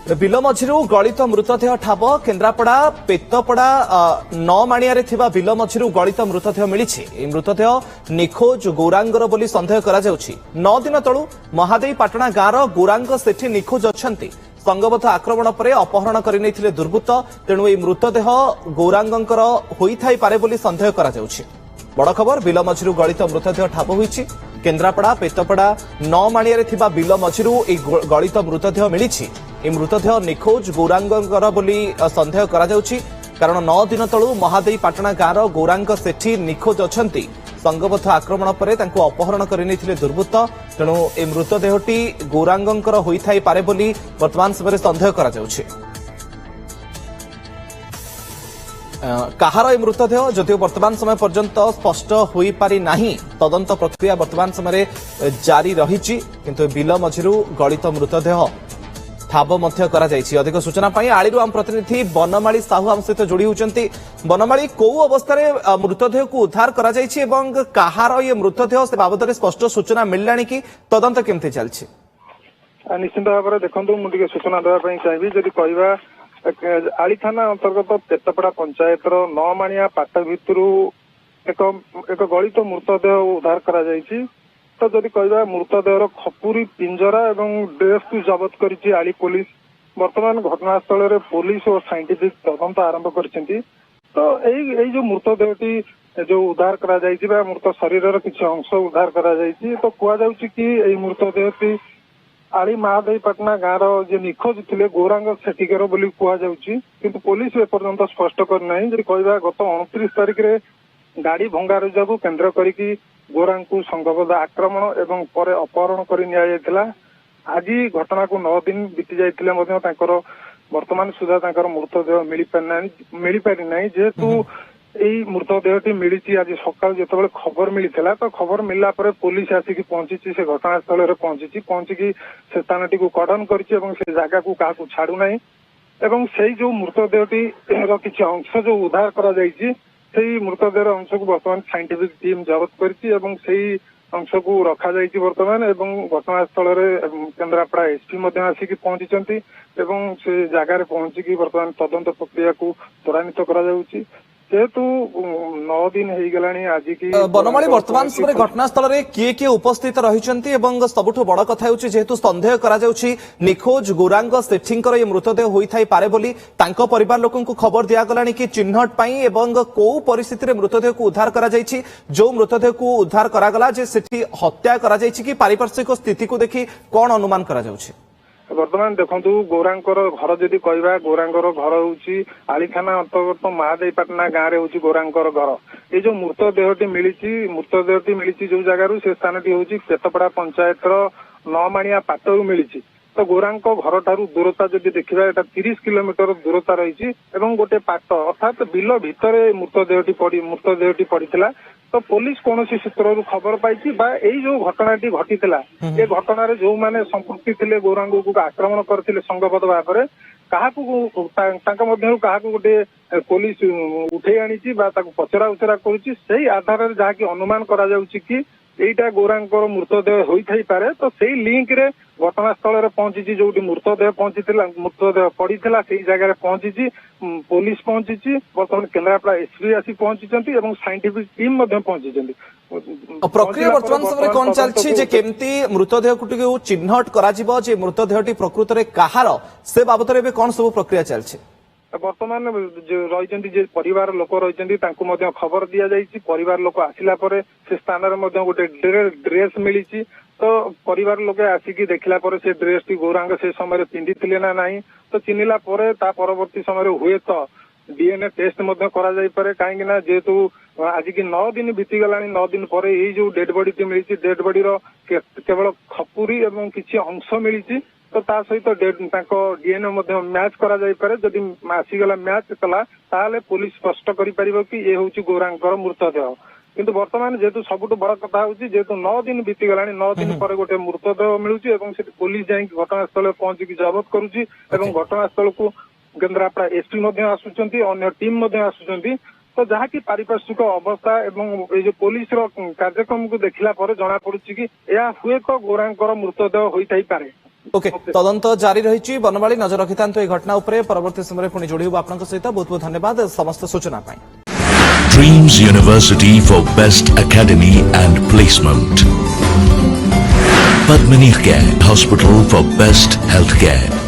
ବିଲ ମଝିରୁ ଗଳିତ ମୃତଦେହ ଠାବ କେନ୍ଦ୍ରାପଡ଼ା ପେତପଡ଼ା ନମାଣିଆରେ ଥିବା ବିଲ ମଝିରୁ ଗଳିତ ମୃତଦେହ ମିଳିଛି। ଏହି ମୃତଦେହ ନିଖୋଜ ଗୌରାଙ୍ଗର ବୋଲି ସନ୍ଦେହ କରାଯାଉଛି। 9 ଦିନ ତଳୁ ମହାଦେଇପାଟଣା ଗାଁର ଗୌରାଙ୍ଗ ସେଠୀ ନିଖୋଜ ଅଛନ୍ତି। ସଂଘବଦ୍ଧ ଆକ୍ରମଣ ପରେ ଅପହରଣ କରିନେଇଥିଲେ ଦୁର୍ବୃତ୍ତ। ତେଣୁ ଏହି ମୃତଦେହ ଗୌରାଙ୍ଗଙ୍କର ହୋଇଥାଇପାରେ ବୋଲି ସନ୍ଦେହ କରାଯାଉଛି। ବଡ଼ ଖବର, ବିଲ ମଝିରୁ ଗଳିତ ମୃତଦେହ ଠାବ ହୋଇଛି। କେନ୍ଦ୍ରାପଡ଼ା ପେତପଡ଼ା ନମାଣିଆରେ ଥିବା ବିଲ ମଝିରୁ ଏହି ଗଳିତ ମୃତଦେହ ମିଳିଛି। ଏହି ମୃତଦେହ ନିଖୋଜ ଗୌରାଙ୍ଗଙ୍କର ବୋଲି ସନ୍ଦେହ କରାଯାଉଛି। କାରଣ 9 ଦିନ ତଳୁ ମହାଦେଇପାଟଣା ଗାଁର ଗୌରାଙ୍ଗ ସେଠୀ ନିଖୋଜ ଅଛନ୍ତି। ସଂଘବଦ୍ଧ ଆକ୍ରମଣ ପରେ ତାଙ୍କୁ ଅପହରଣ କରିନେଇଥିଲେ ଦୁର୍ବୃତ୍ତ। ତେଣୁ ଏହି ମୃତଦେହଟି ଗୌରାଙ୍ଗଙ୍କର ହୋଇଥାଇପାରେ ବୋଲି ବର୍ତ୍ତମାନ ସମୟରେ ସନ୍ଦେହ କରାଯାଉଛି। କାହାର ଏହି ମୃତଦେହ ଯଦିଓ ବର୍ତ୍ତମାନ ସମୟ ପର୍ଯ୍ୟନ୍ତ ସ୍ପଷ୍ଟ ହୋଇପାରି ନାହିଁ। ତଦନ୍ତ ପ୍ରକ୍ରିୟା ବର୍ତ୍ତମାନ ସମୟରେ ଜାରି ରହିଛି। କିନ୍ତୁ ବିଲ ମଝିରୁ ଗଳିତ ମୃତଦେହ ଠାବ ମଧ୍ୟ କରାଯାଇଛି। ଅଧିକ ସୂଚନା ପାଇଁ ଆଳିରୁ ଆମ ପ୍ରତିନିଧି ବନମାଳୀ ସାହୁ ଆମ ସହିତ ଯୋଡ଼ି ହେଉଛନ୍ତି। ବନମାଳୀ, କୋଉ ଅବସ୍ଥାରେ ମୃତଦେହକୁ ଉଦ୍ଧାର କରାଯାଇଛି ଏବଂ କାହାର ଏ ମୃତଦେହ ସେ ବାବଦରେ ସ୍ପଷ୍ଟ ସୂଚନା ମିଳିଲାଣି କି? ତଦନ୍ତ କେମିତି ଚାଲିଛି? ନିଶ୍ଚିତ ଭାବରେ ଦେଖନ୍ତୁ, ମୁଁ ଟିକେ ସୂଚନା ଦେବା ପାଇଁ ଚାହିଁବି। ଯଦି କହିବା ଆଳି ଥାନା ଅନ୍ତର୍ଗତ ପେତପଡ଼ା ପଞ୍ଚାୟତର ନମାଣିଆ ପାଟ ଭିତରୁ ଏକ ଗଳିତ ମୃତଦେହ ଉଦ୍ଧାର କରାଯାଇଛି। ତ ଯଦି କହିବା ମୃତଦେହର ଖପୁରୀ ପିଞ୍ଜରା ଏବଂ ଡ୍ରେସ୍କୁ ଜବତ କରିଛି ଆଳି ପୋଲିସ। ବର୍ତ୍ତମାନ ଘଟଣାସ୍ଥଳରେ ପୋଲିସ ଓ ସାଇଣ୍ଟିଫିକ ତଦନ୍ତ ଆରମ୍ଭ କରିଛନ୍ତି। ତ ଏଇ ଯୋଉ ମୃତଦେହଟି ଯୋଉ ଉଦ୍ଧାର କରାଯାଇଛି ବା ମୃତ ଶରୀରର କିଛି ଅଂଶ ଉଦ୍ଧାର କରାଯାଇଛି, ତ କୁହାଯାଉଛି କି ଏଇ ମୃତଦେହଟି ଆଳି ମହାଦେଇପାଟଣା ଗାଁର ଯେ ନିଖୋଜ ଥିଲେ ଗୌରାଙ୍ଗ ସେଠିକାର ବୋଲି କୁହାଯାଉଛି। କିନ୍ତୁ ପୋଲିସ ଏପର୍ଯ୍ୟନ୍ତ ସ୍ପଷ୍ଟ କରିନାହିଁ। ଯଦି କହିବା ଗତ 29 ତାରିଖରେ ଗାଡି ଭଙ୍ଗାରୁଜାକୁ କେନ୍ଦ୍ର କରିକି ଗୌରାଙ୍ଗଙ୍କୁ ସଂଘବଦ୍ଧ ଆକ୍ରମଣ ଏବଂ ପରେ ଅପହରଣ କରି ନିଆଯାଇଥିଲା। ଆଜି ଘଟଣାକୁ 9 ଦିନ ବିତି ଯାଇଥିଲେ ମଧ୍ୟ ତାଙ୍କର ବର୍ତ୍ତମାନ ସୁଦ୍ଧା ତାଙ୍କର ମୃତଦେହ ମିଳିପାରି ନାହିଁ। ଯେହେତୁ ଏଇ ମୃତଦେହଟି ମିଳିଛି ଆଜି ସକାଳୁ ଯେତେବେଳେ ଖବର ମିଳିଥିଲା, ତ ଖବର ମିଳିଲା ପରେ ପୋଲିସ ଆସିକି ପହଞ୍ଚିଛି। ସେ ଘଟଣାସ୍ଥଳରେ ପହଞ୍ଚିକି ସେ ସ୍ଥାନଟିକୁ କର୍ଡନ କରିଛି ଏବଂ ସେ ଜାଗାକୁ କାହାକୁ ଛାଡୁନାହିଁ। ଏବଂ ସେଇ ଯୋଉ ମୃତଦେହଟିର କିଛି ଅଂଶ ଯୋଉ ଉଦ୍ଧାର କରାଯାଇଛି, ସେଇ ମୃତଦେହର ଅଂଶକୁ ବର୍ତ୍ତମାନ ସାଇଣ୍ଟିଫିକ ଟିମ୍ ଜବତ କରିଛି ଏବଂ ସେଇ ଅଂଶକୁ ରଖାଯାଇଛି ବର୍ତ୍ତମାନ। ଏବଂ ଘଟଣାସ୍ଥଳରେ କେନ୍ଦ୍ରାପଡ଼ା ଏସ୍ପି ମଧ୍ୟ ଆସିକି ପହଞ୍ଚିଛନ୍ତି ଏବଂ ସେ ଜାଗାରେ ପହଞ୍ଚିକି ବର୍ତ୍ତମାନ ତଦନ୍ତ ପ୍ରକ୍ରିୟାକୁ ତ୍ୱରାନ୍ୱିତ କରାଯାଉଛି। ଯେହେତୁ 9 ଦିନ ହେଇଗଲାଣି ଆଜିକି। ବନମାଳୀ, ବର୍ତ୍ତମାନ ସମୟରେ ଘଟଣାସ୍ଥଳରେ କିଏ କିଏ ଉପସ୍ଥିତ ରହିଛନ୍ତି ଏବଂ ସବୁଠୁ ବଡ଼ କଥା ହେଉଛି ଯେହେତୁ ସନ୍ଦେହ କରାଯାଉଛି ନିଖୋଜ ଗୌରାଙ୍ଗ ସେଠୀଙ୍କର ଏହି ମୃତଦେହ ହୋଇଥାଇପାରେ ବୋଲି, ତାଙ୍କ ପରିବାର ଲୋକଙ୍କୁ ଖବର ଦିଆଗଲାଣି କି ଚିହ୍ନଟ ପାଇଁ ଏବଂ କୋଉ ପରିସ୍ଥିତିରେ ମୃତଦେହକୁ ଉଦ୍ଧାର କରାଯାଇଛି? ଯୋଉ ମୃତଦେହକୁ ଉଦ୍ଧାର କରାଗଲା ଯେ ସେଠି ହତ୍ୟା କରାଯାଇଛି କି ପାରିପାର୍ଶ୍ୱିକ ସ୍ଥିତିକୁ ଦେଖି କଣ ଅନୁମାନ କରାଯାଉଛି? ବର୍ତ୍ତମାନ ଦେଖନ୍ତୁ, ଗୌରାଙ୍ଗର ଘର ଯଦି କହିବା, ଗୌରାଙ୍ଗର ଘର ହଉଛି ଆଳି ଥାନା ଅନ୍ତର୍ଗତ ମହାଦେଇପାଟଣା ଗାଁରେ ହଉଛି ଗୌରାଙ୍ଗର ଘର। ଏଇ ଯୋଉ ମୃତଦେହଟି ମିଳିଛି ଯୋଉ ଜାଗାରୁ, ସେ ସ୍ଥାନଟି ହଉଛି ପେତପଡ଼ା ପଞ୍ଚାୟତର ନମାଣିଆ ପାଟରୁ ମିଳିଛି। ତ ଗୌରାଙ୍କ ଘରଠାରୁ ଦୂରତା ଯଦି ଦେଖିବା, ଏଟା 30 କିଲୋମିଟର ଦୂରତା ରହିଛି ଏବଂ ଗୋଟେ ପାଟ ଅର୍ଥାତ୍ ବିଲ ଭିତରେ ମୃତଦେହଟି ପଡିଥିଲା। ତ ପୋଲିସ କୌଣସି ସୂତ୍ରରୁ ଖବର ପାଇଛି ବା ଏଇ ଯୋଉ ଘଟଣାଟି ଘଟିଥିଲା, ଏ ଘଟଣାରେ ଯୋଉମାନେ ସମ୍ପୃକ୍ତି ଥିଲେ, ଗୌରାଙ୍ଗକୁ ଆକ୍ରମଣ କରିଥିଲେ ସଂଘବଦ୍ଧ ଭାବରେ, ତାଙ୍କ ମଧ୍ୟରୁ କାହାକୁ ଗୋଟେ ପୋଲିସ ଉଠେଇ ଆଣିଛି ବା ତାକୁ ପଚରା ଉଚରା କରୁଛି। ସେଇ ଆଧାରରେ ଯାହାକି ଅନୁମାନ କରାଯାଉଛି କି ଏଇଟା ଗୌରାଙ୍ଗଙ୍କର ମୃତଦେହ ହୋଇଥାଇପାରେ। ତ ସେଇ ଲିଙ୍କରେ ଘଟଣାସ୍ଥଳରେ ପହଞ୍ଚିଛି, ଯୋଉଠି ମୃତଦେହ ପଡିଥିଲା ସେଇ ଜାଗାରେ ପହଞ୍ଚିଛି ପୋଲିସ ପହଞ୍ଚିଛି। ବର୍ତ୍ତମାନ କେନ୍ଦ୍ରାପଡ଼ା ଏସ୍ପି ଆସି ପହଞ୍ଚିଛନ୍ତି ଏବଂ ସାଇଣ୍ଟିଫିକ ଟିମ୍ ମଧ୍ୟ ପହଞ୍ଚିଛନ୍ତି। ପ୍ରକ୍ରିୟା ବର୍ତ୍ତମାନ ସମୟରେ କଣ ଚାଲିଛି ଯେ କେମିତି ମୃତଦେହକୁ ଟିକେ ଚିହ୍ନଟ କରାଯିବ ଯେ ମୃତଦେହଟି ପ୍ରକୃତରେ କାହାର, ସେ ବାବଦରେ ଏବେ କଣ ସବୁ ପ୍ରକ୍ରିୟା ଚାଲିଛି? ବର୍ତ୍ତମାନ ରହିଛନ୍ତି ଯେ ପରିବାର ଲୋକ ରହିଛନ୍ତି, ତାଙ୍କୁ ମଧ୍ୟ ଖବର ଦିଆଯାଇଛି। ପରିବାର ଲୋକ ଆସିଲା ପରେ ସେ ସ୍ଥାନରେ ମଧ୍ୟ ଗୋଟେ ଡ୍ରେସ୍ ମିଳିଛି। ତ ପରିବାର ଲୋକେ ଆସିକି ଦେଖିଲା ପରେ ସେ ଡ୍ରେସଟି ଗୌରାଙ୍ଗ ସେ ସମୟରେ ପିନ୍ଧିଥିଲେ ନା ନାହିଁ, ତ ଚିହ୍ନିଲା ପରେ ତା ପରବର୍ତ୍ତୀ ସମୟରେ ହୁଏତ DNA ଟେଷ୍ଟ ମଧ୍ୟ କରାଯାଇପାରେ। କାହିଁକି ନା ଯେହେତୁ ଆଜିକି 9 ଦିନ ବିତିଗଲାଣି, 9 ଦିନ ପରେ ଏଇ ଯୋଉ ଡେଡ୍ ବଡିଟି ମିଳିଛି, ଡେଡ୍ ବଡିର କେବଳ ଖପୁରୀ ଏବଂ କିଛି ଅଂଶ ମିଳିଛି। ତ ତା ସହିତ ତାଙ୍କ DNA ମଧ୍ୟ ମ୍ୟାଚ୍ କରାଯାଇପାରେ। ଯଦି ଆସିଗଲା ମ୍ୟାଚ୍ କଲା, ତାହେଲେ ପୋଲିସ ସ୍ପଷ୍ଟ କରିପାରିବ କି ଏ ହଉଛି ଗୌରାଙ୍ଗଙ୍କର ମୃତଦେହ। କିନ୍ତୁ ବର୍ତ୍ତମାନ ଯେହେତୁ ସବୁଠୁ ବଡ କଥା ହଉଛି, ଯେହେତୁ 9 ଦିନ ବିତିଗଲାଣି, 9 ଦିନ ପରେ ଗୋଟେ ମୃତଦେହ ମିଳୁଛି ଏବଂ ସେଠି ପୋଲିସ ଯାଇକି ଘଟଣାସ୍ଥଳରେ ପହଞ୍ଚିକି ଜବତ କରୁଛି ଏବଂ ଘଟଣାସ୍ଥଳକୁ କେନ୍ଦ୍ରାପଡ଼ା ଏସ୍ପି ମଧ୍ୟ ଆସୁଛନ୍ତି, ଅନ୍ୟ ଟିମ୍ ମଧ୍ୟ ଆସୁଛନ୍ତି। ତ ଯାହାକି ପାରିପାର୍ଶ୍ୱିକ ଅବସ୍ଥା ଏବଂ ଏଇ ଯୋଉ ପୋଲିସର କାର୍ଯ୍ୟକ୍ରମକୁ ଦେଖିଲା ପରେ ଜଣାପଡୁଛି କି ଏହା ହୁଏତ ଗୌରାଙ୍ଗଙ୍କର ମୃତଦେହ ହୋଇଥାଇପାରେ। ओके तदंत जारी रही बनमाली नजर रखि था घटना उपरे परवर्ती समय पुणी जोड़ी आपन सहित बहुत बहुत धन्यवाद समस्त सूचना पाई Dreams University for Best Academy and Placement. Padmini Care Hospital for Best Healthcare.